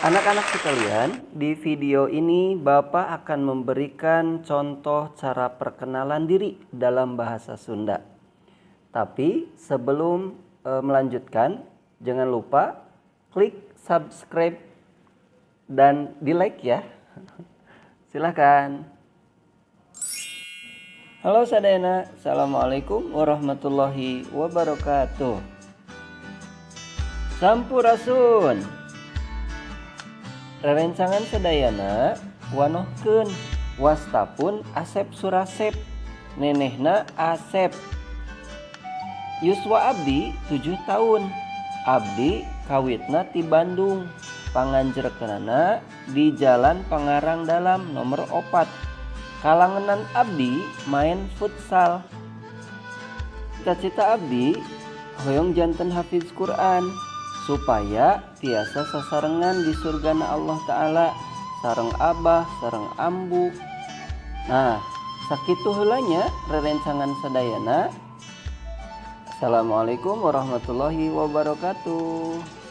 Anak-anak sekalian, di video ini Bapak akan memberikan contoh cara perkenalan diri dalam bahasa Sunda. Tapi sebelum melanjutkan, jangan lupa klik subscribe dan di like ya. Silakan. Halo sadayana, assalamualaikum warahmatullahi wabarakatuh. Sampurasun. Rerencangan sadayana wanohkeun wastapun Asep Surasep, nenehna Asep. Yuswa abdi 7 tahun. Abdi kawitna ti Bandung. Panganjerkeunana di Jalan Pangarang Dalam nomor 4. Kalangenan abdi main futsal. Cita-cita abdi hoyong janten hafiz Quran supaya tiasa sasarengan di surgana Allah Ta'ala sareng abah sareng ambu. Nah, sakitu heulanya rerencangan sadayana. Assalamualaikum warahmatullahi wabarakatuh.